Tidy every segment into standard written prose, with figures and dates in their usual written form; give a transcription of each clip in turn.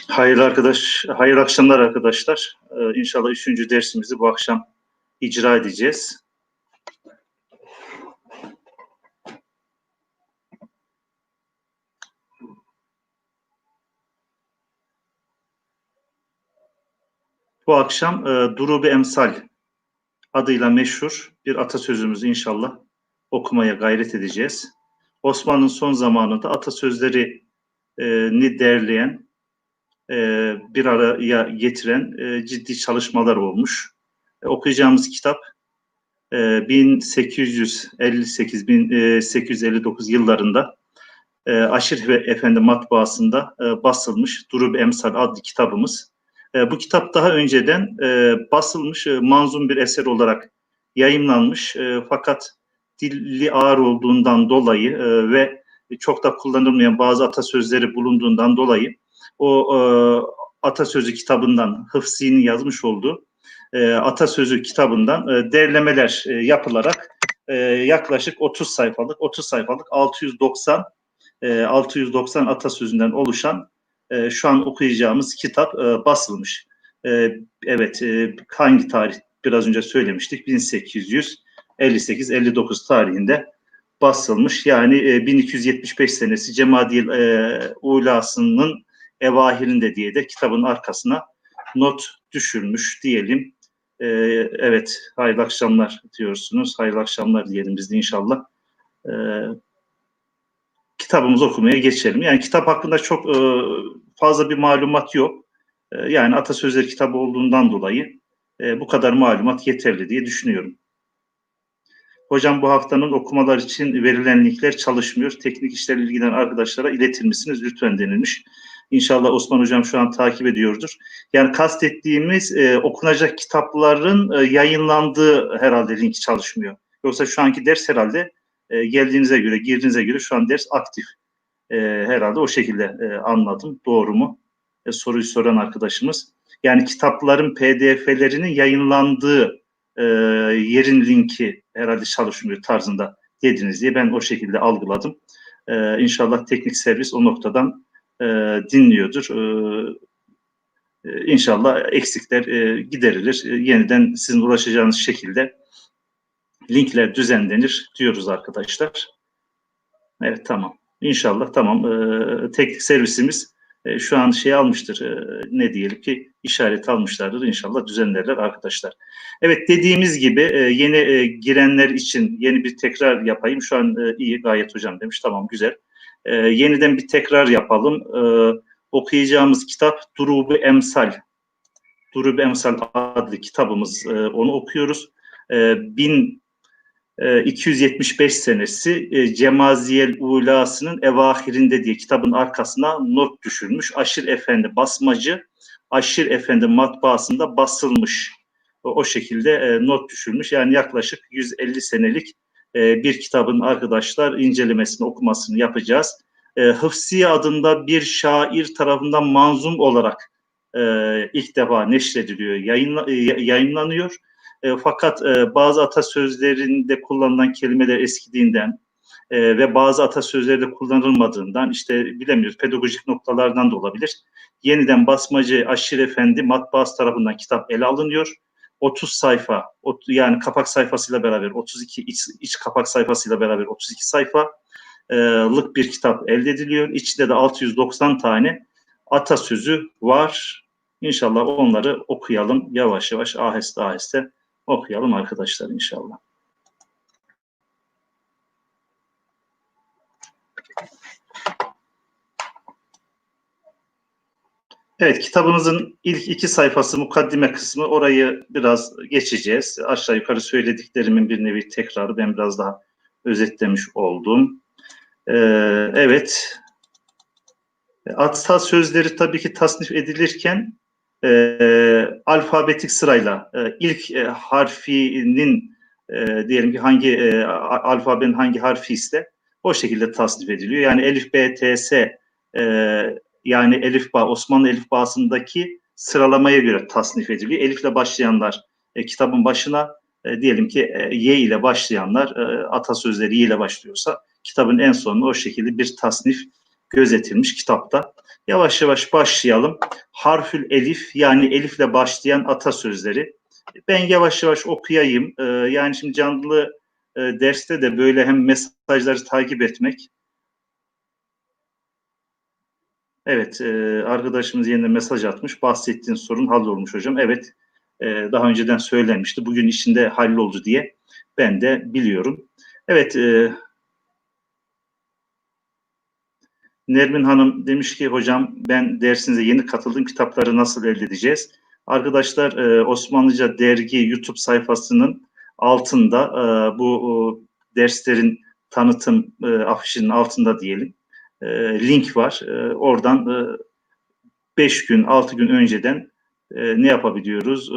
Hayırlı akşamlar arkadaşlar. İnşallah 3. dersimizi bu akşam icra edeceğiz. Bu akşam Durub-i Emsal adıyla meşhur bir atasözümüzü inşallah okumaya gayret edeceğiz. Osmanlı'nın son zamanında atasözlerini derleyen, bir araya getiren ciddi çalışmalar olmuş. Okuyacağımız kitap 1858-1859 yıllarında Aşir Efendi matbaasında basılmış Durub Emsal adlı kitabımız. Bu kitap daha önceden basılmış, manzum bir eser olarak yayımlanmış. Fakat dili ağır olduğundan dolayı ve çok da kullanılmayan bazı atasözleri bulunduğundan dolayı o atasözü kitabından Hıfzi'nin yazmış olduğu atasözü kitabından derlemeler yapılarak yaklaşık 30 sayfalık 690 atasözünden oluşan şu an okuyacağımız kitap basılmış. Evet, hangi tarih biraz önce söylemiştik, 1858-59 tarihinde basılmış. Yani 1275 senesi Cemadiyel Ulası'nın evahirinde diye de kitabın arkasına not düşülmüş diyelim. Evet, hayırlı akşamlar diyorsunuz. Hayırlı akşamlar diyelim biz de inşallah. Kitabımızı okumaya geçelim. Yani kitap hakkında çok fazla bir malumat yok. Yani atasözleri kitabı olduğundan dolayı bu kadar malumat yeterli diye düşünüyorum. Hocam, bu haftanın okumalar için verilen linkler çalışmıyor. Teknik işlerle ilgilenen arkadaşlara iletir misiniz lütfen denilmiş. İnşallah Osman Hocam şu an takip ediyordur. Yani kastettiğimiz okunacak kitapların yayınlandığı herhalde link çalışmıyor. Yoksa şu anki ders herhalde geldiğinize göre, girdiğinize göre şu an ders aktif. Herhalde o şekilde anladım. Doğru mu? Soruyu soran arkadaşımız. Yani kitapların PDF'lerinin yayınlandığı yerin linki herhalde çalışmıyor tarzında dediniz diye ben o şekilde algıladım. İnşallah teknik servis o noktadan dinliyordur. İnşallah eksikler giderilir. Yeniden sizin ulaşacağınız şekilde linkler düzenlenir diyoruz arkadaşlar. Evet, tamam. İnşallah tamam. Teknik servisimiz şu an almıştır. Ne diyelim ki işaret almışlardır. İnşallah düzenlerler arkadaşlar. Evet, dediğimiz gibi yeni girenler için yeni bir tekrar yapayım. Şu an iyi gayet hocam demiş. Tamam, güzel. Yeniden bir tekrar yapalım. Okuyacağımız kitap Durub-i Emsal. Durub-i Emsal adlı kitabımız. Onu okuyoruz. 275 senesi Cemaziyel Ulası'nın evahirinde diye kitabın arkasına not düşülmüş. Aşir Efendi basmacı, Aşir Efendi matbaasında basılmış. O şekilde not düşülmüş. Yani yaklaşık 150 senelik bir kitabın arkadaşlar incelemesini, okumasını yapacağız. Hıfzi adında bir şair tarafından manzum olarak ilk defa neşrediliyor, yayınlanıyor. Fakat bazı atasözlerinde kullanılan kelimeler eskidiğinden ve bazı atasözlerde kullanılmadığından işte bilemiyoruz, pedagojik noktalardan da olabilir. Yeniden basmacı Aşir Efendi matbaası tarafından kitap ele alınıyor. 30 sayfa, yani kapak sayfasıyla beraber 32, iç kapak sayfasıyla beraber 32 sayfalık bir kitap elde ediliyor. İçinde de 690 tane atasözü var. İnşallah onları okuyalım yavaş yavaş, aheste aheste okuyalım arkadaşlar inşallah. Evet, kitabımızın ilk 2 sayfası mukaddime kısmı, orayı biraz geçeceğiz. Aşağı yukarı söylediklerimin bir nevi tekrarı, ben biraz daha özetlemiş oldum. Evet, atasözleri tabii ki tasnif edilirken alfabetik sırayla ilk harfinin diyelim ki hangi alfabenin hangi harfi ise o şekilde tasnif ediliyor. Yani elif, b, t, s yani elifba, Osmanlı elifbasındaki sıralamaya göre tasnif ediliyor. Elifle başlayanlar kitabın başına, diyelim ki y ile başlayanlar, atasözleri y ile başlıyorsa kitabın en sonuna o şekilde bir tasnif gözetilmiş kitapta. Yavaş yavaş başlayalım. Harfül elif, yani elifle başlayan atasözleri. Ben yavaş yavaş okuyayım. Yani şimdi canlı derste de böyle hem mesajları takip etmek. Evet, arkadaşımız yeniden mesaj atmış. Bahsettiğin sorun hallolmuş hocam. Evet, daha önceden söylenmişti. Bugün içinde halloldu diye ben de biliyorum. Evet, Nermin Hanım demiş ki hocam ben dersinize yeni katıldım. Kitapları nasıl elde edeceğiz? Arkadaşlar Osmanlıca Dergi YouTube sayfasının altında bu derslerin tanıtım afişinin altında diyelim link var. Oradan 5 gün, 6 gün önceden ne yapabiliyoruz?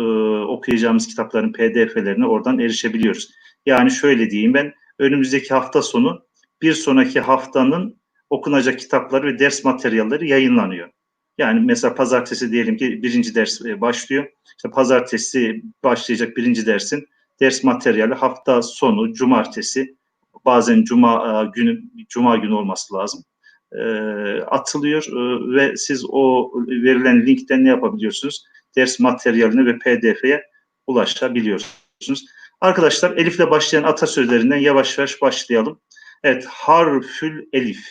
Okuyacağımız kitapların PDF'lerine oradan erişebiliyoruz. Yani şöyle diyeyim, ben önümüzdeki hafta sonu bir sonraki haftanın okunacak kitapları ve ders materyalleri yayınlanıyor. Yani mesela pazartesi diyelim ki birinci ders başlıyor. İşte pazartesi başlayacak birinci dersin ders materyali hafta sonu, cumartesi, bazen cuma günü olması lazım, atılıyor ve siz o verilen linkten ne yapabiliyorsunuz? Ders materyaline ve PDF'ye ulaşabiliyorsunuz. Arkadaşlar elifle başlayan atasözlerinden yavaş yavaş başlayalım. Evet, harfül elif.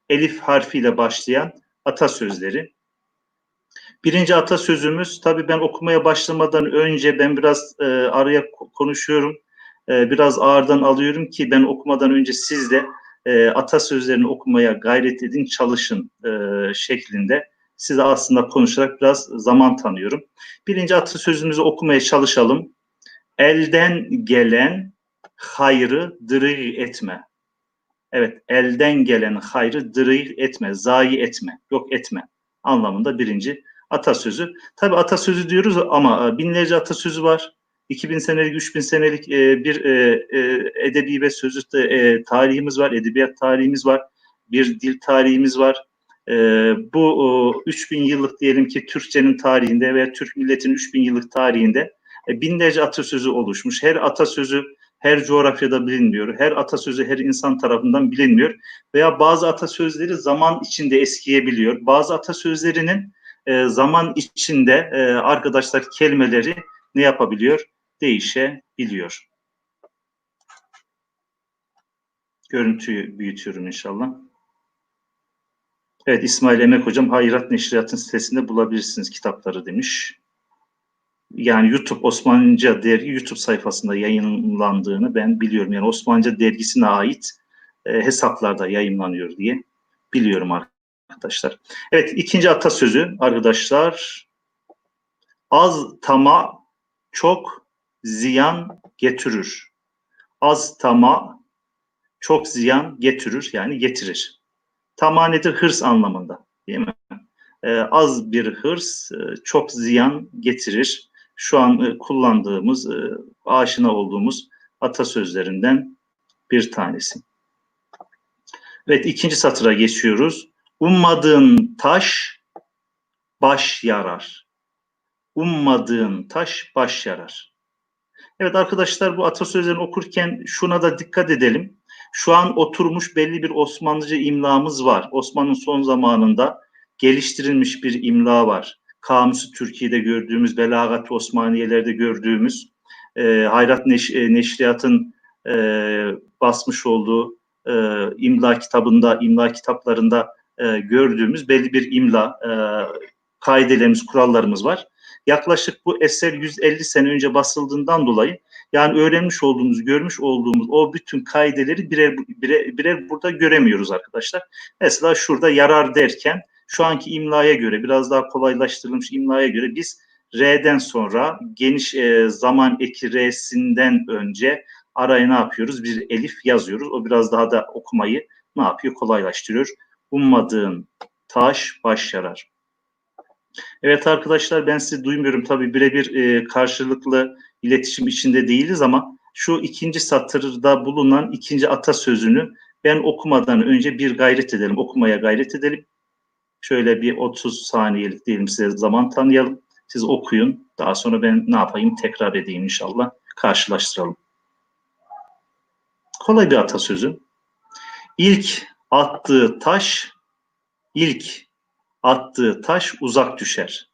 Elif harfiyle başlayan atasözleri. Birinci atasözümüz, tabii ben okumaya başlamadan önce ben biraz araya konuşuyorum. Biraz ağırdan alıyorum ki ben okumadan önce siz de atasözlerini okumaya gayret edin, çalışın şeklinde size aslında konuşarak biraz zaman tanıyorum. Birinci atasözümüzü okumaya çalışalım. Elden gelen hayrı dırı etme. Evet, elden gelen hayrı dırı etme, zayi etme, yok etme anlamında birinci atasözü. Tabii atasözü diyoruz ama binlerce atasözü var. 2000 senelik, 3000 senelik bir edebi ve sözlü tarihimiz var, edebiyat tarihimiz var, bir dil tarihimiz var. Bu 3000 yıllık diyelim ki Türkçenin tarihinde veya Türk milletinin 3000 yıllık tarihinde binlerce atasözü oluşmuş. Her atasözü her coğrafyada bilinmiyor. Her atasözü her insan tarafından bilinmiyor. Veya bazı atasözleri zaman içinde eskiyebiliyor. Bazı atasözlerinin zaman içinde arkadaşlar kelimeleri ne yapabiliyor? Değişebiliyor. Görüntüyü büyütüyorum inşallah. Evet, İsmail Emek hocam Hayrat Neşriyat'ın sitesinde bulabilirsiniz kitapları demiş. Yani YouTube Osmanlıca dergi YouTube sayfasında yayınlandığını ben biliyorum. Yani Osmanlıca dergisine ait hesaplarda yayınlanıyor diye biliyorum arkadaşlar. Evet, ikinci atasözü arkadaşlar. Az tama çok ziyan getirir. Az tama çok ziyan getirir, yani getirir. Tama nedir? Hırs anlamında, değil mi? Az bir hırs çok ziyan getirir. Şu an kullandığımız, aşina olduğumuz atasözlerinden bir tanesi. Evet, ikinci satıra geçiyoruz. Ummadığın taş baş yarar. Ummadığın taş baş yarar. Evet arkadaşlar, bu atasözlerini okurken şuna da dikkat edelim. Şu an oturmuş belli bir Osmanlıca imlamız var. Osmanlı'nın son zamanında geliştirilmiş bir imla var. Kamusu Türkiye'de gördüğümüz, Belagat-ı Osmaniye'lerde gördüğümüz, Hayrat Neşriyat'ın basmış olduğu imla kitabında, imla kitaplarında gördüğümüz belli bir imla kaidelerimiz, kurallarımız var. Yaklaşık bu eser 150 sene önce basıldığından dolayı yani öğrenmiş olduğumuz, görmüş olduğumuz o bütün kaideleri birer burada göremiyoruz arkadaşlar. Mesela şurada yarar derken şu anki imlaya göre, biraz daha kolaylaştırılmış imlaya göre biz R'den sonra geniş zaman eki R'sinden önce araya ne yapıyoruz? Bir elif yazıyoruz. O biraz daha da okumayı ne yapıyor? Kolaylaştırıyor. Ummadığın taş baş yarar. Evet arkadaşlar, ben sizi duymuyorum. Tabii birebir karşılıklı iletişim içinde değiliz ama şu ikinci satırda bulunan ikinci atasözünü ben okumadan önce bir gayret edelim. Okumaya gayret edelim. Şöyle bir 30 saniyelik diyelim, size zaman tanıyalım. Siz okuyun. Daha sonra ben ne yapayım? Tekrar edeyim inşallah. Karşılaştıralım. Kolay bir atasözü. İlk attığı taş ilk attığı taş uzak düşer.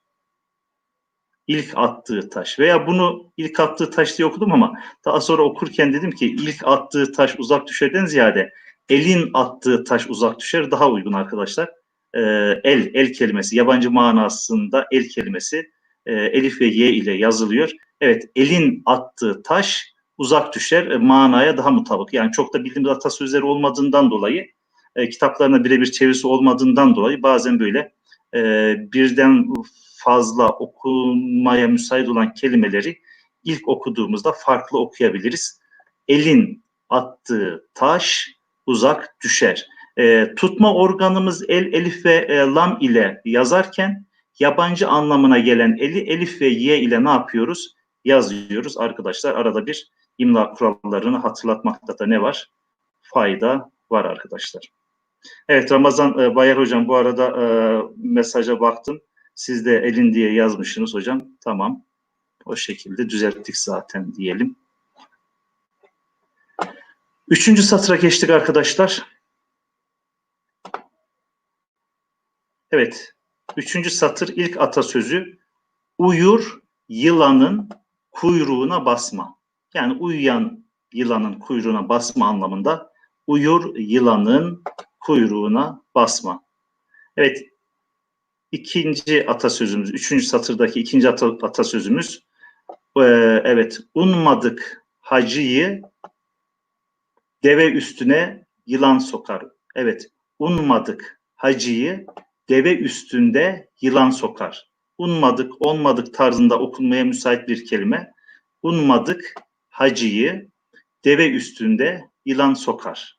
İlk attığı taş. Veya bunu ilk attığı taş diye okudum ama daha sonra okurken dedim ki ilk attığı taş uzak düşerden ziyade elin attığı taş uzak düşer daha uygun arkadaşlar. El kelimesi yabancı manasında el kelimesi elif ve y ile yazılıyor. Evet, elin attığı taş uzak düşer manaya daha mutabık. Yani çok da bildiğimiz atasözleri olmadığından dolayı kitaplarına birebir çevirisi olmadığından dolayı bazen böyle birden fazla okunmaya müsait olan kelimeleri ilk okuduğumuzda farklı okuyabiliriz. Elin attığı taş uzak düşer. Tutma organımız el, elif ve lam ile yazarken yabancı anlamına gelen eli elif ve y ile ne yapıyoruz? Yazıyoruz arkadaşlar. Arada bir imla kurallarını hatırlatmakta da ne var? Fayda var arkadaşlar. Evet Ramazan Bayar hocam bu arada mesaja baktım. Siz de elin diye yazmışsınız hocam. Tamam. O şekilde düzelttik zaten diyelim. 3. satıra geçtik arkadaşlar. Evet. 3. satır ilk atasözü uyur yılanın kuyruğuna basma. Yani uyuyan yılanın kuyruğuna basma anlamında uyur yılanın kuyruğuna basma. Evet. İkinci atasözümüz, 3. satırdaki ikinci atasözümüz evet, ummadık hacıyı deve üstüne yılan sokar. Evet, ummadık hacıyı deve üstünde yılan sokar. Ummadık, olmadık tarzında okunmaya müsait bir kelime. Ummadık hacıyı deve üstünde yılan sokar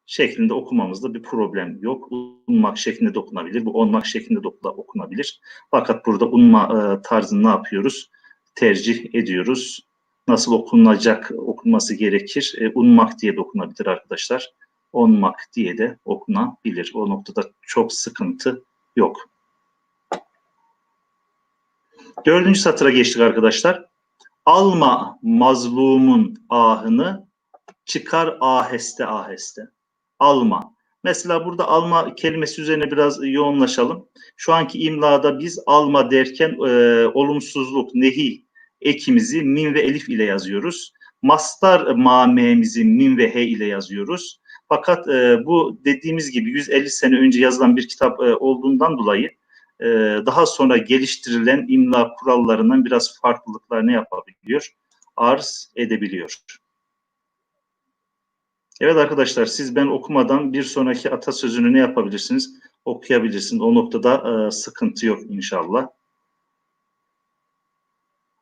şeklinde okumamızda bir problem yok. Unmak şeklinde de okunabilir. Bu onmak şeklinde de okunabilir. Fakat burada unma tarzını ne yapıyoruz? Tercih ediyoruz. Nasıl okunacak, okunması gerekir? Unmak diye de okunabilir arkadaşlar. Onmak diye de okunabilir. O noktada çok sıkıntı yok. 4. satıra geçtik arkadaşlar. Alma mazlumun ahını, çıkar aheste aheste. Alma. Mesela burada alma kelimesi üzerine biraz yoğunlaşalım. Şu anki imlada biz alma derken olumsuzluk, nehi ekimizi min ve elif ile yazıyoruz. Mastar mamemizi min ve he ile yazıyoruz. Fakat bu dediğimiz gibi 150 sene önce yazılan bir kitap olduğundan dolayı daha sonra geliştirilen imla kurallarından biraz farklılıklar ne yapabiliyor? Arz edebiliyor. Evet arkadaşlar, siz ben okumadan bir sonraki atasözünü ne yapabilirsiniz? Okuyabilirsiniz. O noktada sıkıntı yok inşallah.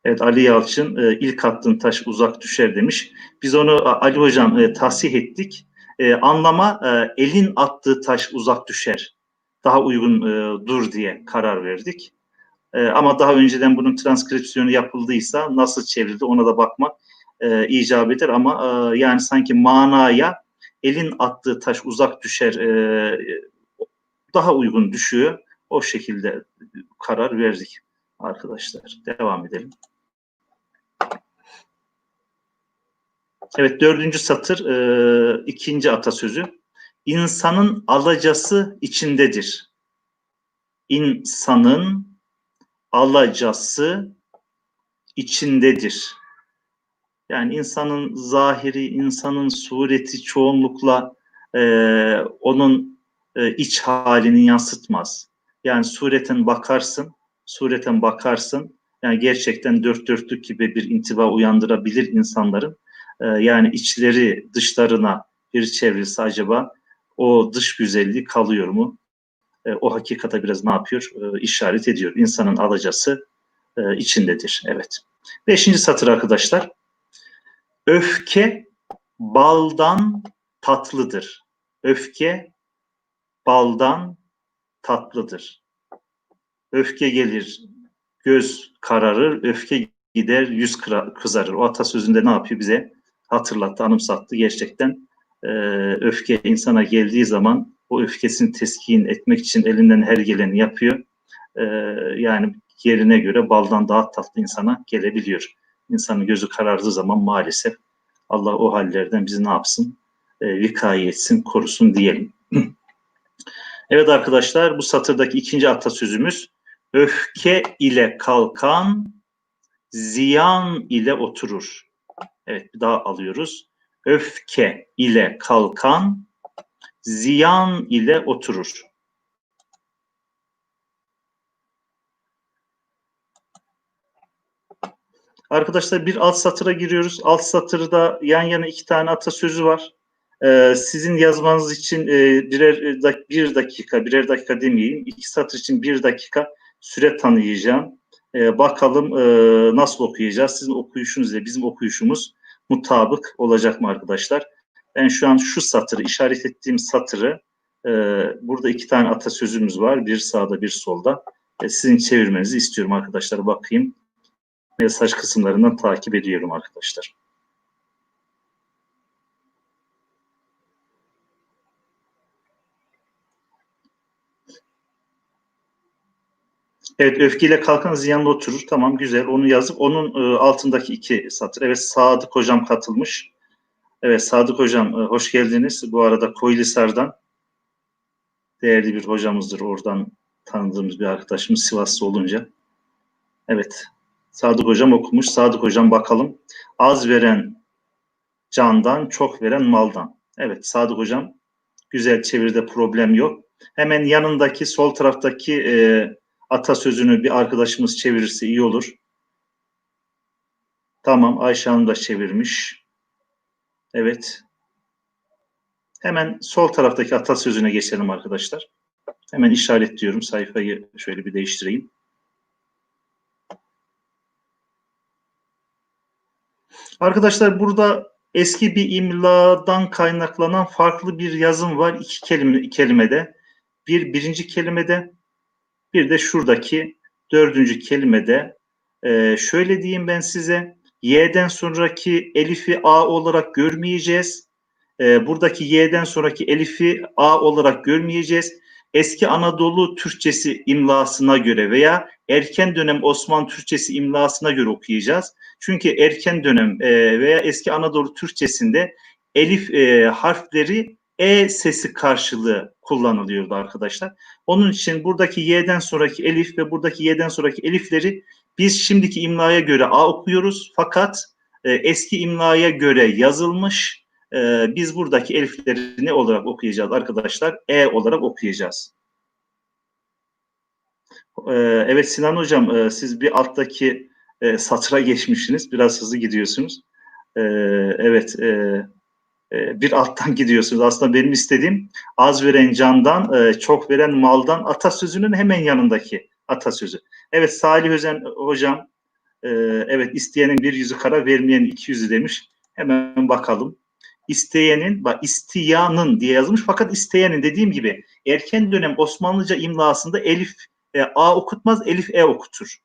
Evet, Ali Yalçın ilk attığın taş uzak düşer demiş. Biz onu Ali hocam tahsih ettik. Anlama elin attığı taş uzak düşer. Daha uygun dur diye karar verdik. Ama daha önceden bunun transkripsiyonu yapıldıysa nasıl çevrildi ona da bakmak icap eder. Ama yani sanki manaya elin attığı taş uzak düşer daha uygun düşüyor. O şekilde karar verdik arkadaşlar. Devam edelim. Evet, 4. satır ikinci atasözü. İnsanın alacası içindedir. İnsanın alacası içindedir. Yani insanın zahiri, insanın sureti çoğunlukla onun iç halini yansıtmaz. Yani sureten bakarsın, yani gerçekten dört dörtlük gibi bir intiba uyandırabilir insanların. Yani içleri dışlarına bir çevrilse acaba o dış güzelliği kalıyor mu? O hakikate biraz ne yapıyor? İşaret ediyor. İnsanın alacası içindedir. Evet. 5. satır arkadaşlar. Öfke baldan tatlıdır. Öfke baldan tatlıdır. Öfke gelir, göz kararır, öfke gider, yüz kızarır. O atasözünde ne yapıyor bize? Hatırlattı, anımsattı. Gerçekten öfke insana geldiği zaman o öfkesini teskin etmek için elinden her geleni yapıyor. Yani yerine göre baldan daha tatlı insana gelebiliyor. İnsanın gözü karardığı zaman maalesef Allah o hallerden bizi ne yapsın? Vikaye etsin, korusun diyelim. Evet arkadaşlar, bu satırdaki ikinci atasözümüz: öfke ile kalkan ziyan ile oturur. Evet, bir daha alıyoruz. Öfke ile kalkan ziyan ile oturur. Arkadaşlar bir alt satıra giriyoruz. Alt satırda yan yana iki tane atasözü var. Sizin yazmanız için birer dakika demeyeyim. İki satır için bir dakika süre tanıyacağım. Bakalım nasıl okuyacağız. Sizin okuyuşunuz ile bizim okuyuşumuz mutabık olacak mı arkadaşlar? Ben şu an şu satırı, işaret ettiğim satırı, burada iki tane atasözümüz var. Bir sağda, bir solda. Sizin çevirmenizi istiyorum arkadaşlar. Bakayım. Mesaj kısımlarından takip ediyorum arkadaşlar. Evet, öfkeyle kalkan ziyanla oturur. Tamam, güzel. Onu yazıp onun altındaki iki satır. Evet, Sadık hocam katılmış. Evet, Sadık hocam hoş geldiniz. Bu arada Koylisar'dan değerli bir hocamızdır. Oradan tanıdığımız bir arkadaşımız Sivaslı olunca. Evet, Sadık hocam okumuş. Sadık hocam bakalım. Az veren candan, çok veren maldan. Evet, Sadık hocam güzel, çeviride problem yok. Hemen yanındaki sol taraftaki atasözünü bir arkadaşımız çevirirse iyi olur. Tamam, Ayşe Hanım da çevirmiş. Evet. Hemen sol taraftaki atasözüne geçelim arkadaşlar. Hemen işaretliyorum. Sayfayı şöyle bir değiştireyim. Arkadaşlar burada eski bir imladan kaynaklanan farklı bir yazım var. İki kelimede. Birinci kelimede, bir de şuradaki dördüncü kelimede. Şöyle diyeyim ben size. Y'den sonraki elifi A olarak görmeyeceğiz. Buradaki Y'den sonraki elifi A olarak görmeyeceğiz. Eski Anadolu Türkçesi imlasına göre veya erken dönem Osmanlı Türkçesi imlasına göre okuyacağız. Çünkü erken dönem veya eski Anadolu Türkçesinde elif harfleri E sesi karşılığı kullanılıyordu arkadaşlar. Onun için buradaki Y'den sonraki elif ve buradaki Y'den sonraki elifleri biz şimdiki imlaya göre A okuyoruz. Fakat eski imlaya göre yazılmış, biz buradaki elifleri ne olarak okuyacağız arkadaşlar? E olarak okuyacağız. Evet Sinan Hocam, siz bir alttaki satıra geçmişsiniz. Biraz hızlı gidiyorsunuz. Evet, bir alttan gidiyorsunuz. Aslında benim istediğim az veren candan, çok veren maldan atasözünün hemen yanındaki atasözü. Evet, Salih Özen hocam, evet, isteyenin bir yüzü kara, vermeyenin iki yüzü demiş. Hemen bakalım. İsteyenin, bak istiyanın diye yazılmış, fakat isteyenin, dediğim gibi erken dönem Osmanlıca imlasında elif A okutmaz, elif E okutur.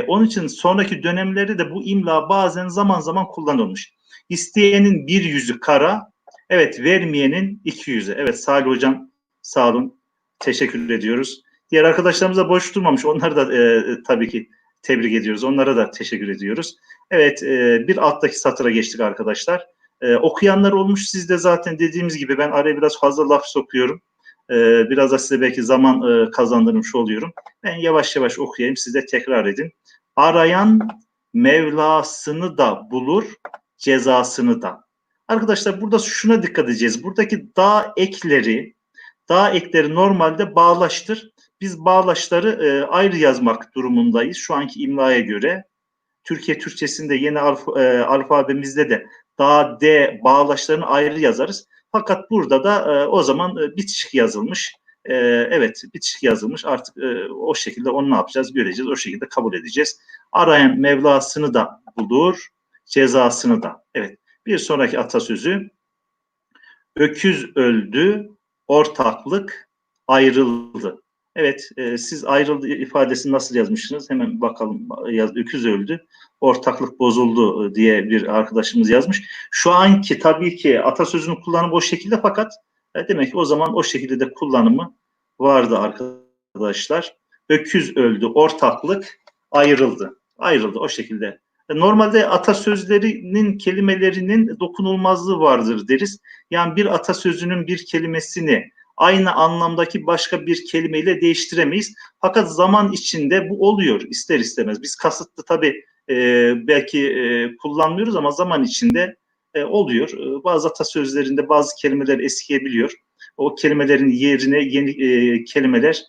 Onun için sonraki dönemlerde de bu imla bazen zaman zaman kullanılmış. İsteyenin bir yüzü kara, evet, vermeyenin iki yüzü. Evet, Salih hocam sağ olun, teşekkür ediyoruz. Diğer arkadaşlarımız da boş durmamış, onları da tabii ki tebrik ediyoruz. Onlara da teşekkür ediyoruz. Evet, bir alttaki satıra geçtik arkadaşlar. Okuyanlar olmuş. Siz de zaten dediğimiz gibi ben araya biraz fazla laf sokuyorum. Biraz da size belki zaman kazandırmış oluyorum. Ben yavaş yavaş okuyayım. Siz de tekrar edin. Arayan Mevlasını da bulur, cezasını da. Arkadaşlar burada şuna dikkat edeceğiz. Buradaki dağ ekleri normalde bağlaçtır. Biz bağlaçları ayrı yazmak durumundayız şu anki imlaya göre. Türkiye Türkçesinde yeni alfabemizde de da, D bağlaçlarını ayrı yazarız. Fakat burada da o zaman bitişik yazılmış. Evet, bitişik yazılmış. Artık o şekilde onu ne yapacağız? Göreceğiz. O şekilde kabul edeceğiz. Arayan Mevlasını da bulur, cezasını da. Evet. Bir sonraki atasözü: öküz öldü, ortaklık ayrıldı. Evet, siz ayrıldı ifadesini nasıl yazmışsınız? Hemen bakalım. Öküz öldü, ortaklık bozuldu diye bir arkadaşımız yazmış. Şu anki tabii ki atasözünün kullanımı o şekilde, fakat demek ki o zaman o şekilde de kullanımı vardı arkadaşlar. Öküz öldü, ortaklık ayrıldı. Ayrıldı o şekilde. Normalde atasözlerinin kelimelerinin dokunulmazlığı vardır deriz. Yani bir atasözünün bir kelimesini aynı anlamdaki başka bir kelimeyle değiştiremeyiz. Fakat zaman içinde bu oluyor ister istemez. Biz kasıtlı tabii belki kullanmıyoruz ama zaman içinde oluyor. Bazı atasözlerinde bazı kelimeler eskiyebiliyor. O kelimelerin yerine yeni kelimeler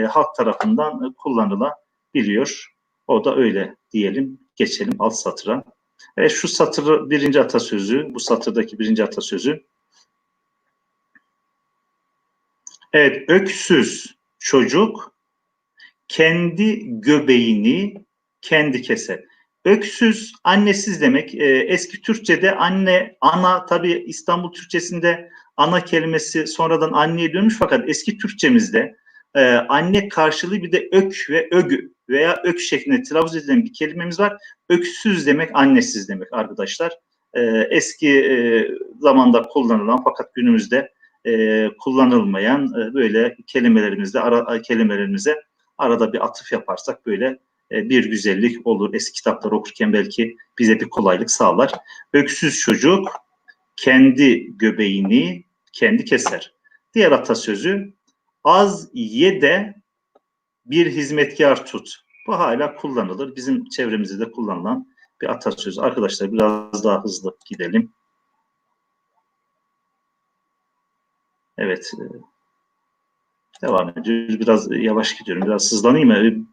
halk tarafından kullanılabiliyor. O da öyle diyelim. Geçelim alt satıra. Evet, şu satır birinci atasözü, bu satırdaki birinci atasözü. Evet, öksüz çocuk kendi göbeğini kendi keser. Öksüz, annesiz demek. Eski Türkçe'de anne, ana, tabii İstanbul Türkçesinde ana kelimesi sonradan anneye dönmüş fakat eski Türkçemizde anne karşılığı bir de ök ve ögü veya ök şeklinde telaffuz edilen bir kelimemiz var. Öksüz demek annesiz demek arkadaşlar. Eski zamanda kullanılan fakat günümüzde kullanılmayan böyle kelimelerimize arada bir atıf yaparsak böyle bir güzellik olur. Eski kitapları okurken belki bize bir kolaylık sağlar. Öksüz çocuk kendi göbeğini kendi keser. Diğer atasözü az ye de bir hizmetkar tut. Bu hala kullanılır. Bizim çevremizde de kullanılan bir atasözü. Arkadaşlar biraz daha hızlı gidelim. Evet. Devam ediyoruz. Biraz yavaş gidiyorum. Biraz hızlanayım mı?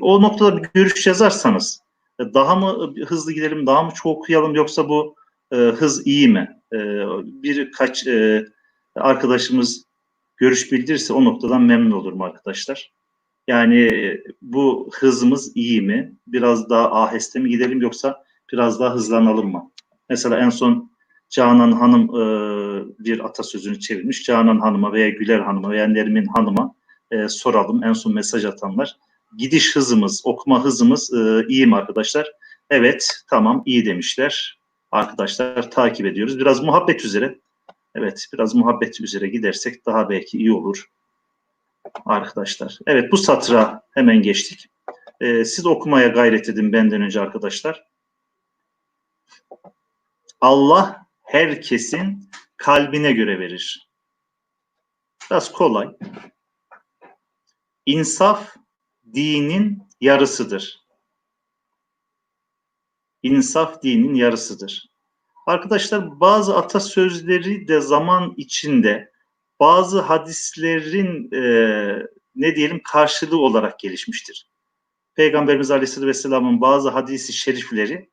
O noktada bir görüş yazarsanız daha mı hızlı gidelim, daha mı çok okuyalım yoksa bu hız iyi mi? Birkaç arkadaşımız görüş bildirirse o noktadan memnun olurum arkadaşlar. Yani bu hızımız iyi mi? Biraz daha aheste mi gidelim yoksa biraz daha hızlanalım mı? Mesela en son Canan Hanım bir atasözünü çevirmiş. Canan Hanım'a veya Güler Hanım'a veya Nermin Hanım'a soralım. En son mesaj atanlar. Gidiş hızımız, okuma hızımız iyi mi arkadaşlar? Evet, tamam, iyi demişler. Arkadaşlar takip ediyoruz. Biraz muhabbet üzere. Evet, biraz muhabbet üzere gidersek daha belki iyi olur arkadaşlar. Evet, bu satıra hemen geçtik. Siz okumaya gayret edin benden önce arkadaşlar. Allah herkesin kalbine göre verir. Biraz kolay. İnsaf dinin yarısıdır. İnsaf dinin yarısıdır. Arkadaşlar bazı atasözleri de zaman içinde bazı hadislerin ne diyelim karşılığı olarak gelişmiştir. Peygamberimiz Aleyhisselatü Vesselam'ın bazı hadisi şerifleri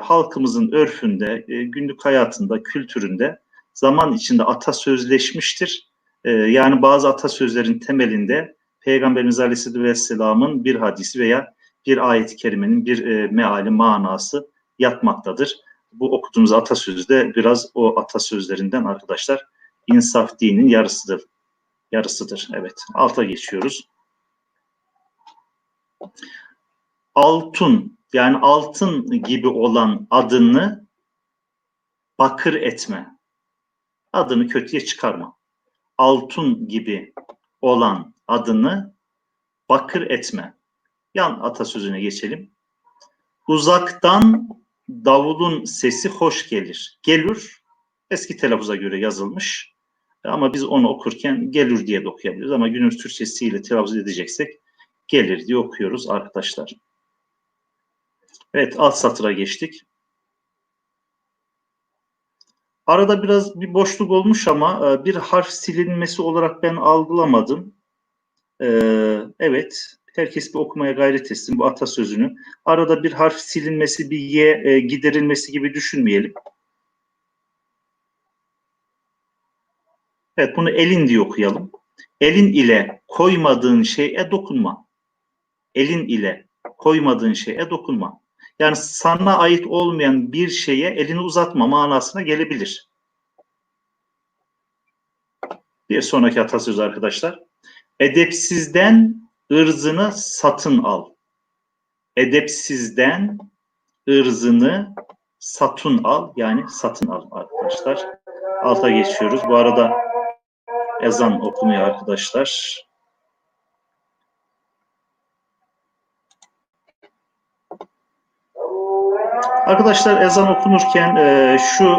halkımızın örfünde, günlük hayatında, kültüründe zaman içinde atasözleşmiştir. Yani bazı atasözlerin temelinde Peygamberimiz Aleyhisselatü Vesselam'ın bir hadisi veya bir ayet-i kerimenin bir meali, manası yatmaktadır. Bu okuduğumuz atasözü de biraz o atasözlerinden arkadaşlar. İnsaf dinin yarısıdır. Yarısıdır. Evet. Alta geçiyoruz. Altın, yani altın gibi olan adını bakır etme. Adını kötüye çıkarma. Altın gibi olan adını bakır etme. Yan atasözüne geçelim. Uzaktan davulun sesi hoş gelir. Gelür, eski telaffuza göre yazılmış. Ama biz onu okurken gelür diye de okuyabiliriz. Ama günümüz Türkçesiyle telaffuz edeceksek gelir diye okuyoruz arkadaşlar. Evet, alt satıra geçtik. Arada biraz bir boşluk olmuş ama bir harf silinmesi olarak ben algılamadım. Evet, herkes bir okumaya gayret etsin bu atasözünü. Arada bir harf silinmesi, bir y giderilmesi gibi düşünmeyelim. Evet, bunu elin diye okuyalım. Elin ile koymadığın şeye dokunma. Elin ile koymadığın şeye dokunma. Yani sana ait olmayan bir şeye elini uzatma manasına gelebilir. Bir sonraki atasözü arkadaşlar. Edepsizden ırzını satın al. Edepsizden ırzını satın al. Yani satın al arkadaşlar. Alta geçiyoruz. Bu arada ezan okunuyor arkadaşlar. Arkadaşlar ezan okunurken şu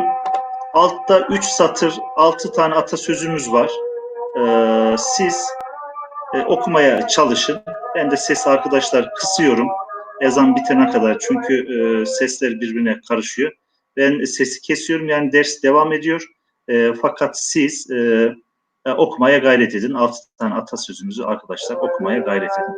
altta 3 satır 6 tane atasözümüz var. siz okumaya çalışın. Ben de sesi arkadaşlar kısıyorum ezan bitene kadar çünkü sesler birbirine karışıyor. Ben sesi kesiyorum yani ders devam ediyor. Fakat siz okumaya gayret edin. 6 tane atasözümüzü arkadaşlar okumaya gayret edin.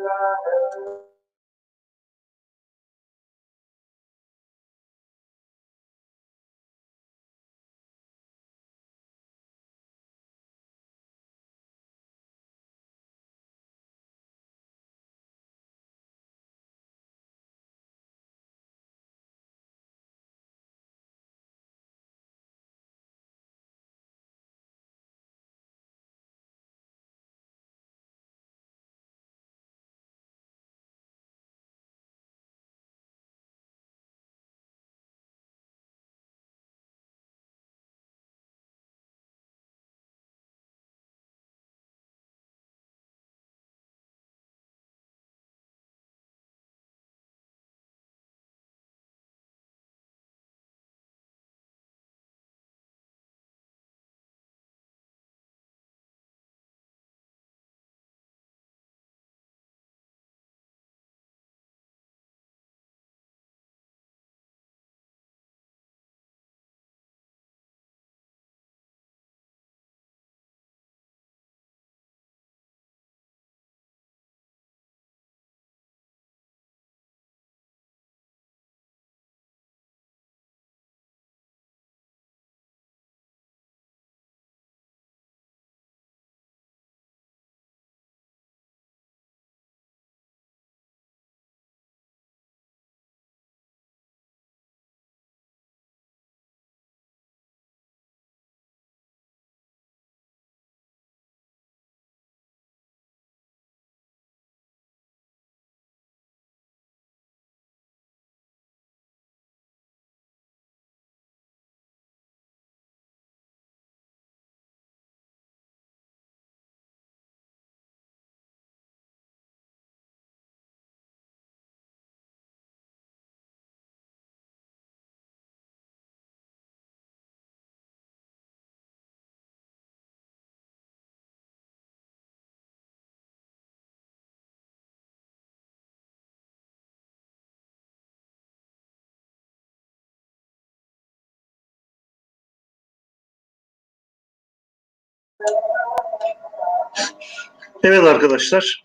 Evet arkadaşlar.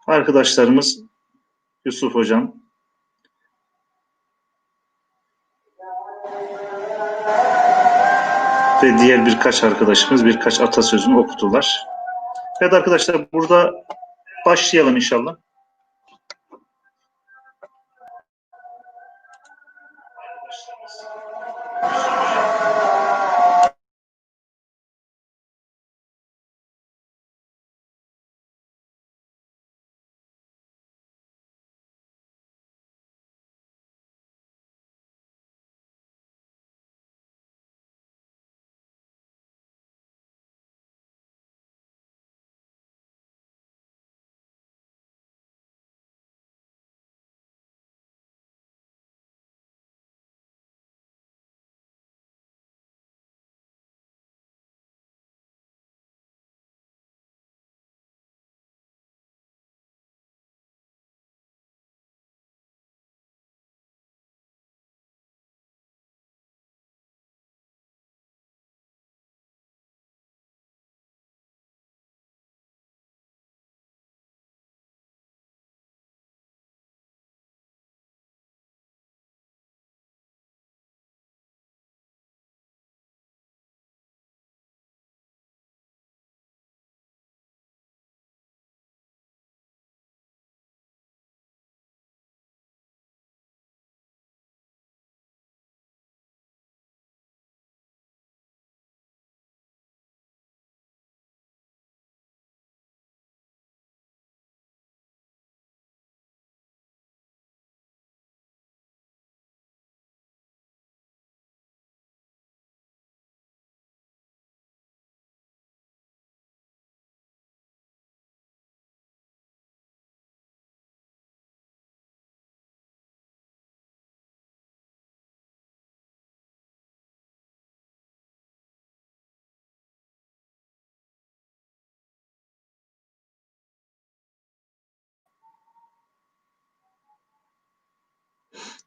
Arkadaşlarımız Yusuf Hocam, ve diğer birkaç arkadaşımız birkaç atasözünü okudular. Evet arkadaşlar burada başlayalım inşallah.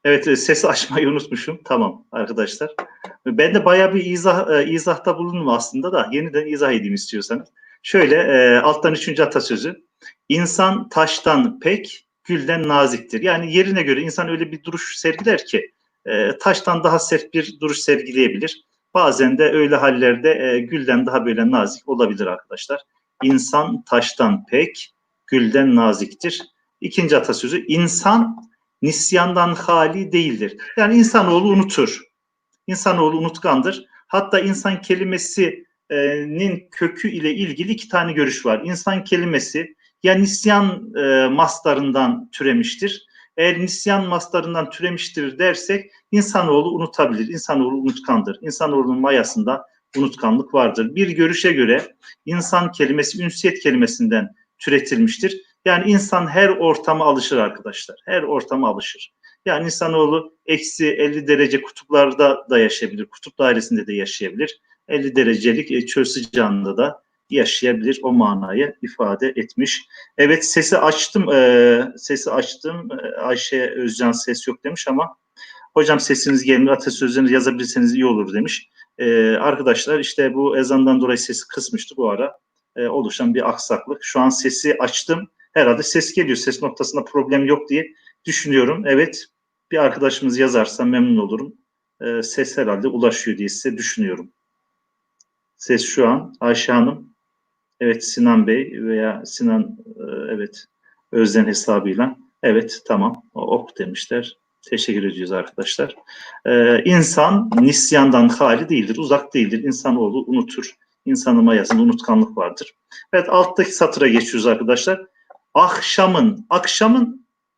Evet, sesi açmayı unutmuşum. Tamam arkadaşlar. Ben de bayağı bir izahta bulundum aslında da yeniden izah edeyim istiyorsanız. Şöyle alttan 3. atasözü. İnsan taştan pek, gülden naziktir. Yani yerine göre insan öyle bir duruş sergiler ki taştan daha sert bir duruş sergileyebilir. Bazen de öyle hallerde gülden daha böyle nazik olabilir arkadaşlar. İnsan taştan pek, gülden naziktir. 2. atasözü. İnsan nisyandan hali değildir. Yani insanoğlu unutur. İnsanoğlu unutkandır. Hatta insan kelimesinin kökü ile ilgili 2 tane görüş var. İnsan kelimesi ya nisyan mastarından türemiştir. Eğer nisyan mastarından türemiştir dersek insanoğlu unutabilir. İnsanoğlu unutkandır. İnsanoğlunun mayasında unutkanlık vardır. Bir görüşe göre insan kelimesi ünsiyet kelimesinden türetilmiştir. Yani insan her ortama alışır arkadaşlar. Her ortama alışır. Yani insanoğlu eksi 50 derece kutuplarda da yaşayabilir. Kutup dairesinde de yaşayabilir. 50 derecelik çöl sıcağında da yaşayabilir. O manayı ifade etmiş. Evet, sesi açtım. Ayşe Özcan ses yok demiş ama hocam sesiniz gelmiyor. Atasözlerini yazabilirseniz iyi olur demiş. Arkadaşlar işte bu ezandan dolayı sesi kısmıştı bu ara. Oluşan bir aksaklık. Şu an sesi açtım. Herhalde ses geliyor. Ses noktasında problem yok diye düşünüyorum. Evet, bir arkadaşımız yazarsa memnun olurum. Ses herhalde ulaşıyor diye size düşünüyorum. Ses şu an. Ayşe Hanım, evet Sinan Bey veya Sinan, evet Özden hesabıyla. Evet tamam ok demişler. Teşekkür ediyoruz arkadaşlar. İnsan nisyandan hali değildir, uzak değildir. İnsanoğlu unutur. İnsanın mayasında unutkanlık vardır. Evet alttaki satıra geçiyoruz arkadaşlar.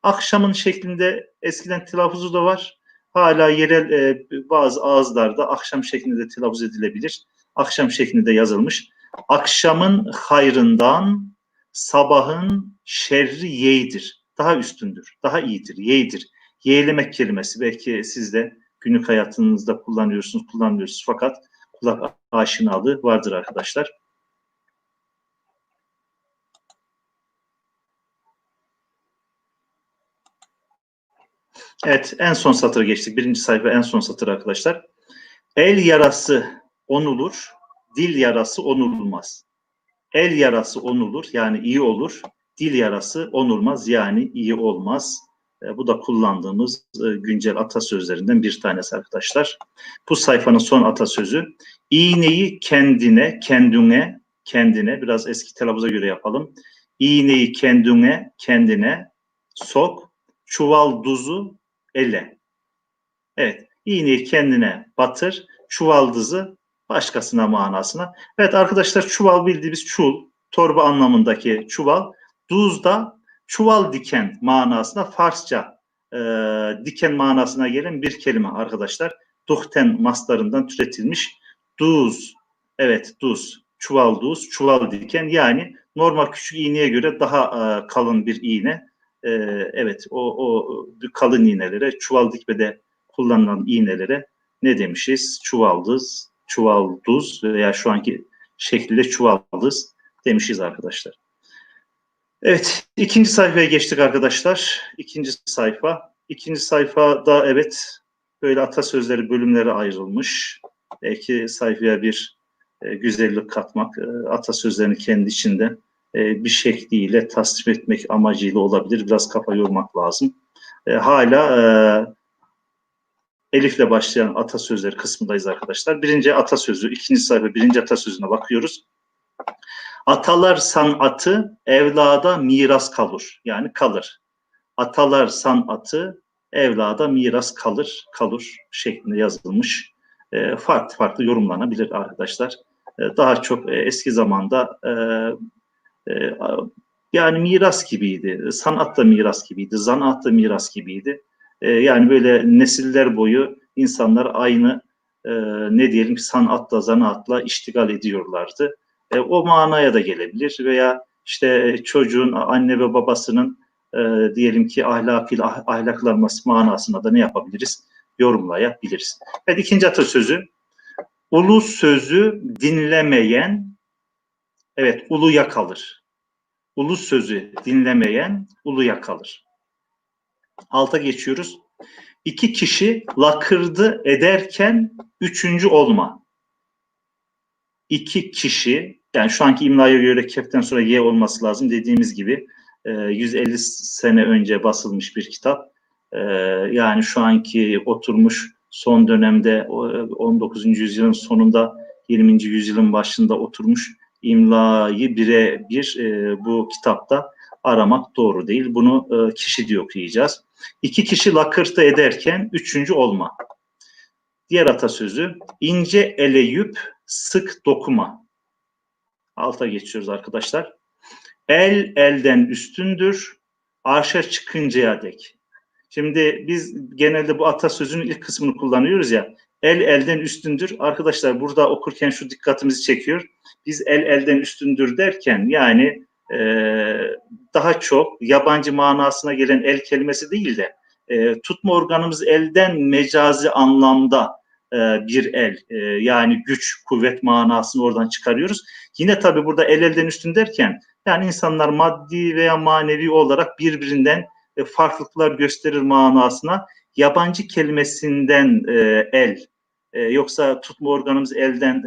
Akşamın şeklinde eskiden telaffuzu da var. Hala yerel bazı ağızlarda akşam şeklinde de telaffuz edilebilir. Akşam şeklinde yazılmış. Akşamın hayrından sabahın şerri yeğdir. Daha üstündür, daha iyidir, yeğdir. Yeğlemek kelimesi belki siz de günlük hayatınızda kullanıyorsunuz fakat kulak aşinalığı vardır arkadaşlar. Evet, en son satıra geçtik. 1. sayfa en son satır arkadaşlar. El yarası onulur, dil yarası onulmaz. El yarası onulur yani iyi olur. Dil yarası onulmaz yani iyi olmaz. Bu da kullandığımız güncel atasözlerinden bir tanesi arkadaşlar. Bu sayfanın son atasözü. İğneyi kendine biraz eski telaffuza göre yapalım. İğneyi kendine sok, çuvalduzu ele. Evet, iğneyi kendine batır, çuvaldızı başkasına manasına. Evet arkadaşlar çuval bildiğimiz çul, torba anlamındaki çuval. Duz da çuval diken manasına Farsça diken manasına gelen bir kelime arkadaşlar. Duhten maslarından türetilmiş. Duz, evet duz, çuval duz, çuval diken yani normal küçük iğneye göre daha kalın bir iğne. Evet o kalın iğnelere çuval dikmede kullanılan iğnelere ne demişiz? Çuvaldız veya şu anki şekliyle çuvaldız demişiz arkadaşlar. Evet, 2. sayfaya geçtik arkadaşlar. 2. sayfa. 2. sayfada evet böyle atasözleri bölümlere ayrılmış. Belki sayfaya bir güzellik katmak, atasözlerini kendi içinde bir şekliyle tasnif etmek amacıyla olabilir. Biraz kafa yormak lazım. Hala elifle başlayan atasözleri kısmındayız arkadaşlar. 1. atasözü, 2. sayfa 1. atasözüne bakıyoruz. Atalar sanatı evlada miras kalır. Yani kalır. Atalar sanatı evlada miras kalır şeklinde yazılmış. Farklı farklı yorumlanabilir arkadaşlar. Daha çok eski zamanda e, yani miras gibiydi. Sanat da miras gibiydi. Zanaat da miras gibiydi. Yani böyle nesiller boyu insanlar aynı ne diyelim sanatla, zanaatla iştigal ediyorlardı. O manaya da gelebilir veya işte çocuğun anne ve babasının diyelim ki ahlaklanması manasına da ne yapabiliriz? Yorumlayabiliriz. Evet, 2. atasözü. Ulu sözü dinlemeyen, evet uluya kalır. Ulu sözü dinlemeyen uluya kalır. Alta geçiyoruz. İki kişi lakırdı ederken üçüncü olma. İki kişi, yani şu anki imlaya göre keften sonra y olması lazım. Dediğimiz gibi 150 sene önce basılmış bir kitap. Yani şu anki oturmuş son dönemde 19. yüzyılın sonunda 20. yüzyılın başında oturmuş imlayı birebir bu kitapta aramak doğru değil. Bunu kişi diye okuyacağız. İki kişi lakırtı ederken üçüncü olma. Diğer atasözü, ince eleyüp sık dokuma. Alta geçiyoruz arkadaşlar. El elden üstündür, arşa çıkıncaya dek. Şimdi biz genelde bu atasözünün ilk kısmını kullanıyoruz ya. El elden üstündür. Arkadaşlar burada okurken şu dikkatimizi çekiyor. Biz el elden üstündür derken yani daha çok yabancı manasına gelen el kelimesi değil de tutma organımız elden mecazi anlamda bir el. Yani güç, kuvvet manasını oradan çıkarıyoruz. Yine tabii burada el elden üstün derken yani insanlar maddi veya manevi olarak birbirinden farklılıklar gösterir manasına yabancı kelimesinden el. Yoksa tutma organımız elden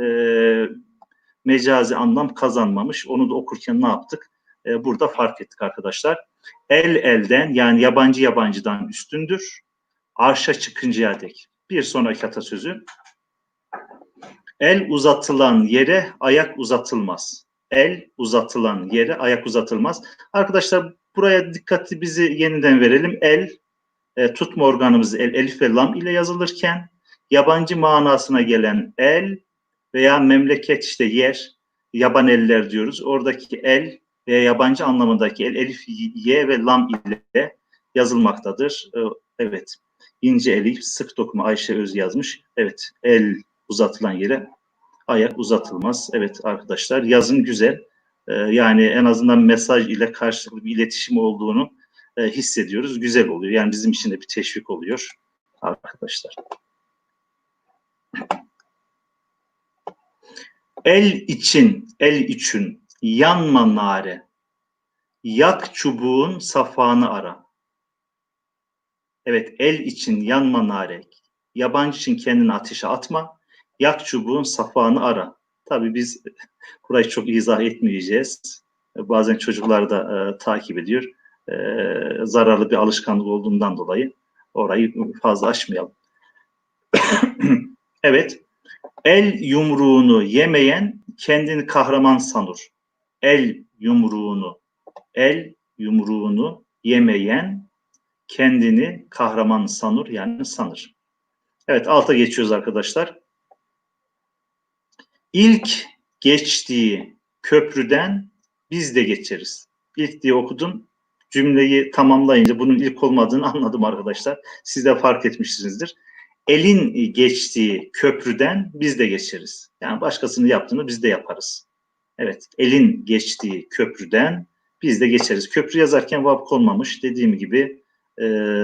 mecazi anlam kazanmamış. Onu da okurken ne yaptık? Burada fark ettik arkadaşlar. El elden yani yabancı yabancıdan üstündür. Arşa çıkıncaya dek. Bir sonraki atasözü. El uzatılan yere ayak uzatılmaz. El uzatılan yere ayak uzatılmaz. Arkadaşlar buraya dikkati bizi yeniden verelim. El tutma organımız el, elif ve lam ile yazılırken yabancı manasına gelen el veya memleket işte yer, yaban eller diyoruz. Oradaki el veya yabancı anlamındaki el, elif, y ve lam ile yazılmaktadır. Evet. İnce elif, sık dokuma Ayşe Öz yazmış. Evet. El uzatılan yere ayak uzatılmaz. Evet arkadaşlar yazım güzel. Yani en azından mesaj ile karşılıklı bir iletişim olduğunu hissediyoruz. Güzel oluyor. Yani bizim için de bir teşvik oluyor arkadaşlar. El için yanma nare. Yak çubuğun safağını ara. Evet, el için yanma nare. Yabancı için kendini ateşe atma. Yak çubuğun safağını ara. Tabii biz burayı çok izah etmeyeceğiz. Bazen çocuklar da takip ediyor. Zararlı bir alışkanlık olduğundan dolayı orayı fazla açmayalım. Evet. El yumruğunu yemeyen kendini kahraman sanır. El yumruğunu yemeyen kendini kahraman sanır yani sanır. Evet alta geçiyoruz arkadaşlar. İlk geçtiği köprüden biz de geçeriz. İlk diye okudum. Cümleyi tamamlayınca bunun ilk olmadığını anladım arkadaşlar. Siz de fark etmişsinizdir. Elin geçtiği köprüden biz de geçeriz. Yani başkasının yaptığını biz de yaparız. Evet, elin geçtiği köprüden biz de geçeriz. Köprü yazarken vav konmamış. Dediğim gibi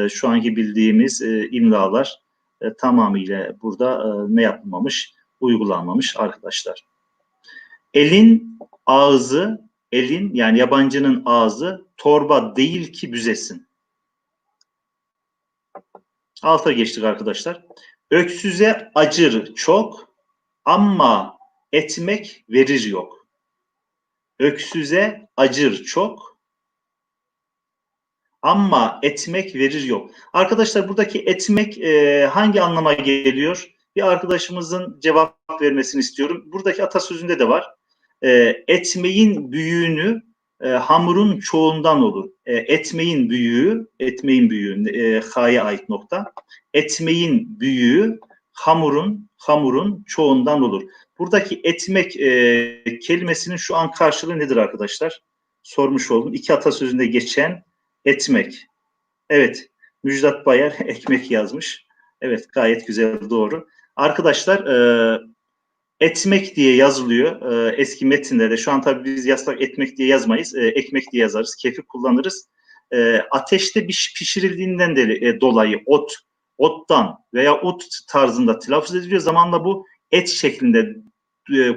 şu anki bildiğimiz imlalar tamamıyla burada ne yapılmamış? Uygulanmamış arkadaşlar. Elin ağzı, elin yani yabancının ağzı torba değil ki büzesin. Alta geçtik arkadaşlar. Öksüze acır çok ama etmek verir yok. Öksüze acır çok ama etmek verir yok. Arkadaşlar buradaki etmek hangi anlama geliyor? Bir arkadaşımızın cevap vermesini istiyorum. Buradaki atasözünde de var. Etmeyin büyüğünü hamurun çoğundan olur. Etmeyin büyüğü ha'ya ait nokta. Etmeyin büyüğü hamurun çoğundan olur. Buradaki etmek kelimesinin şu an karşılığı nedir arkadaşlar? Sormuş oldum. İki atasözünde geçen etmek. Evet, Müjdat Bayar ekmek yazmış. Evet, gayet güzel, doğru. Arkadaşlar etmek diye yazılıyor eski metinlerde. Şu an tabii biz yasak etmek diye yazmayız. Ekmek diye yazarız. Kefir kullanırız. Ateşte pişirildiğinden dolayı ottan veya ot tarzında telaffuz ediliyor. Zamanla bu et şeklinde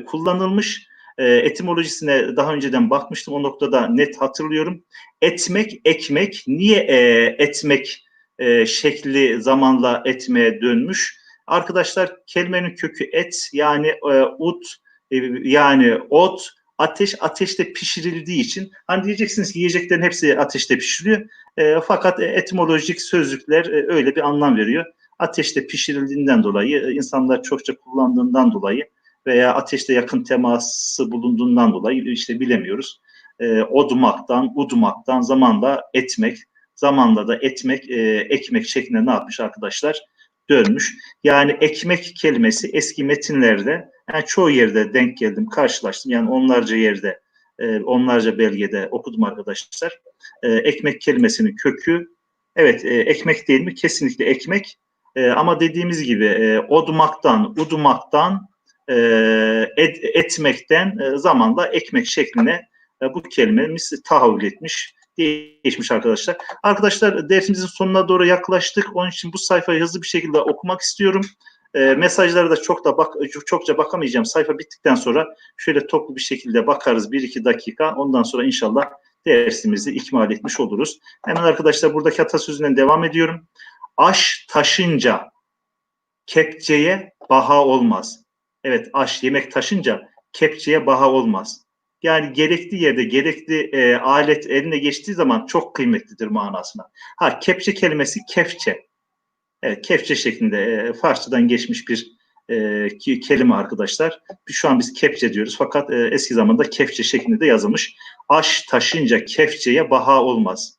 kullanılmış. Etimolojisine daha önceden bakmıştım. O noktada net hatırlıyorum. Etmek, ekmek. Niye etmek şekli zamanla etmeye dönmüş. Arkadaşlar kelimenin kökü et yani ut yani ot, ateşte pişirildiği için hani diyeceksiniz ki yiyeceklerin hepsi ateşte pişiriyor. Fakat etimolojik sözlükler öyle bir anlam veriyor. Ateşte pişirildiğinden dolayı, insanlar çokça kullandığından dolayı veya ateşte yakın teması bulunduğundan dolayı işte bilemiyoruz. Odumaktan, udumaktan zamanla etmek, zamanla da etmek, ekmek şeklinde ne yapmış arkadaşlar? Dönmüş. Yani ekmek kelimesi eski metinlerde, yani çoğu yerde denk geldim, karşılaştım. Yani onlarca yerde, onlarca belgede okudum arkadaşlar. Ekmek kelimesinin kökü, evet ekmek değil mi? Kesinlikle ekmek. Ama dediğimiz gibi odmaktan, udumaktan, etmekten zamanla ekmek şekline bu kelimemiz tahavül etmiş, değişmiş arkadaşlar. Arkadaşlar dersimizin sonuna doğru yaklaştık. Onun için bu sayfayı hızlı bir şekilde okumak istiyorum. Mesajlara da çokça bakamayacağım. Sayfa bittikten sonra şöyle toplu bir şekilde bakarız 1-2 dakika. Ondan sonra inşallah dersimizi ikmal etmiş oluruz. Hemen arkadaşlar buradaki atasözünden devam ediyorum. Aş taşınca kepçeye baha olmaz. Evet, aş yemek taşınca kepçeye baha olmaz. Yani gerekli yerde gerekli alet eline geçtiği zaman çok kıymetlidir manasına. Ha, kepçe kelimesi kefçe. Evet, kefçe şeklinde Farsçadan geçmiş bir kelime arkadaşlar. Şu an biz kepçe diyoruz fakat eski zamanda kefçe şeklinde yazılmış. Aş taşınca kefçeye baha olmaz.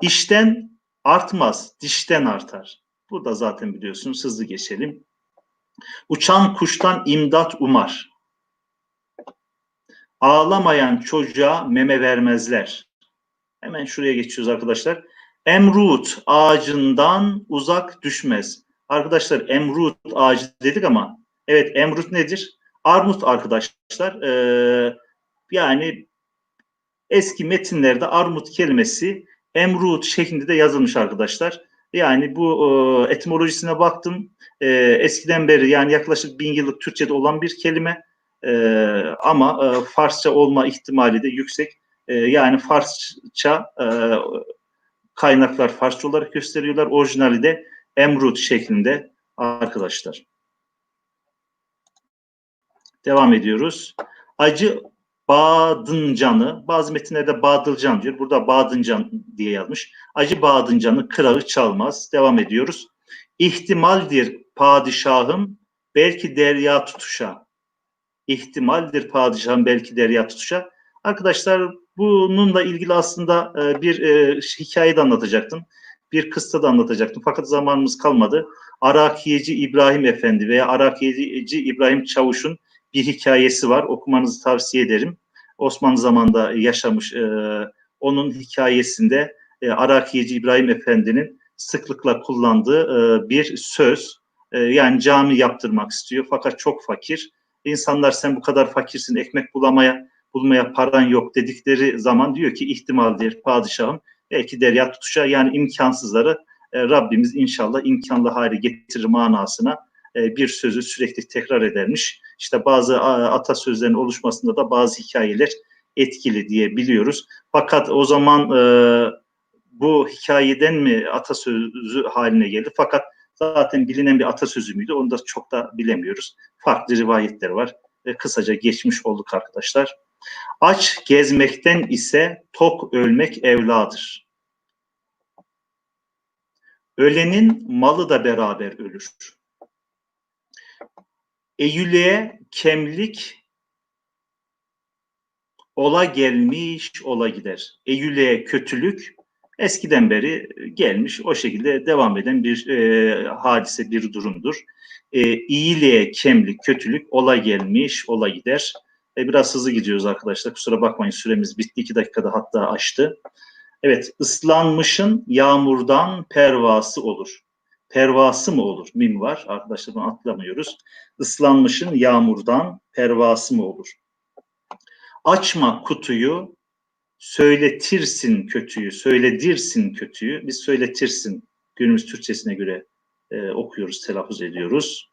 İşten artmaz, dişten artar. Bu da zaten biliyorsunuz, hızlı geçelim. Uçan kuştan imdat umar. Ağlamayan çocuğa meme vermezler. Hemen şuraya geçiyoruz arkadaşlar. Emrut ağacından uzak düşmez. Arkadaşlar emrut ağacı dedik ama evet, emrut nedir? Armut arkadaşlar. Yani eski metinlerde armut kelimesi emrut şeklinde de yazılmış arkadaşlar. Yani bu etimolojisine baktım. Eskiden beri, yani yaklaşık 1000 yıllık Türkçe'de olan bir kelime. Ama Farsça olma ihtimali de yüksek. Yani Farsça kaynaklar Farsça olarak gösteriyorlar. Orijinali de emrut şeklinde arkadaşlar. Devam ediyoruz. Acı badıncanı, bazı metinlerde badılcan diyor. Burada badıncan diye yazmış. Acı badıncanı kırağı çalmaz. Devam ediyoruz. İhtimaldir padişahım belki derya tutuşa. İhtimaldir padişahım belki derya tutuşa. Arkadaşlar bununla ilgili aslında bir hikaye de anlatacaktım. Bir kıssa da anlatacaktım. Fakat zamanımız kalmadı. Arakiyeci İbrahim Efendi veya Arakiyeci İbrahim Çavuş'un bir hikayesi var. Okumanızı tavsiye ederim. Osmanlı zamanında yaşamış, onun hikayesinde Arakiyeci İbrahim Efendi'nin sıklıkla kullandığı bir söz. Yani cami yaptırmak istiyor fakat çok fakir. İnsanlar sen bu kadar fakirsin, ekmek bulmaya paran yok dedikleri zaman diyor ki ihtimaldir padişahım belki derya tutuşa, yani imkansızları Rabbimiz inşallah imkanlı hale getirir manasına bir sözü sürekli tekrar edermiş. İşte bazı atasözlerin oluşmasında da bazı hikayeler etkili diye biliyoruz. Fakat o zaman bu hikayeden mi atasözü haline geldi? Fakat zaten bilinen bir atasözü müydü? Onu da çok da bilemiyoruz. Farklı rivayetler var. Kısaca geçmiş olduk arkadaşlar. Aç gezmekten ise tok ölmek evladır. Ölenin malı da beraber ölür. Eyyüleye kemlik ola gelmiş ola gider. Eyyüleye kötülük eskiden beri gelmiş, o şekilde devam eden bir hadise, bir durumdur. İyiliğe kemlik, kötülük ola gelmiş ola gider. Biraz hızlı gidiyoruz arkadaşlar, kusura bakmayın, süremiz bitti, 2 dakikada hatta aştı. Evet, ıslanmışın yağmurdan pervası olur. Pervası mı olur? Mim var. Arkadaşlar bunu atlamıyoruz. Islanmışın yağmurdan pervası mı olur? Açma kutuyu, söyletirsin kötüyü, söyledirsin kötüyü. Biz söyletirsin günümüz Türkçesine göre okuyoruz, telaffuz ediyoruz.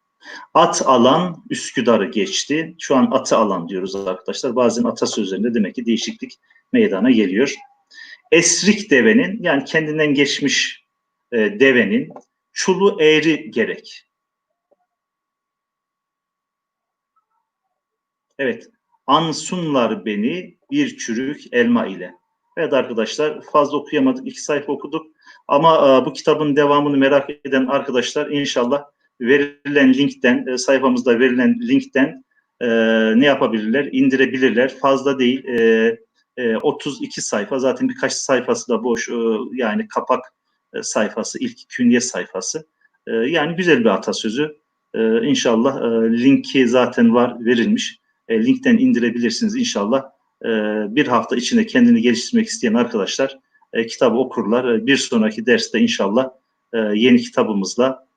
At alan Üsküdar'ı geçti. Şu an atı alan diyoruz arkadaşlar. Bazen atasözlerinde demek ki değişiklik meydana geliyor. Esrik devenin, yani kendinden geçmiş devenin, çulu eğri gerek. Evet, ansunlar beni bir çürük elma ile. Evet arkadaşlar, fazla okuyamadık, 2 sayfa okuduk. Ama bu kitabın devamını merak eden arkadaşlar inşallah verilen linkten, sayfamızda verilen linkten ne yapabilirler? İndirebilirler. Fazla değil, 32 sayfa. Zaten birkaç sayfası da boş. Yani kapak sayfası, ilk künye sayfası. Yani güzel bir atasözü. İnşallah linki zaten var, verilmiş. Linkten indirebilirsiniz inşallah. Bir hafta içinde kendini geliştirmek isteyen arkadaşlar kitabı okurlar. Bir sonraki derste inşallah yeni kitabımızla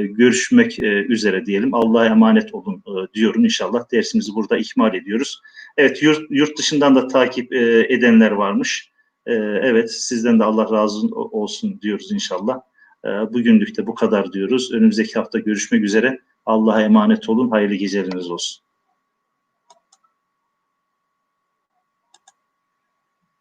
görüşmek üzere diyelim. Allah'a emanet olun diyorum inşallah. Dersimizi burada ikmal ediyoruz. Evet, yurt dışından da takip edenler varmış. Evet, sizden de Allah razı olsun diyoruz inşallah. Bugünlük de bu kadar diyoruz. Önümüzdeki hafta görüşmek üzere. Allah'a emanet olun. Hayırlı geceleriniz olsun.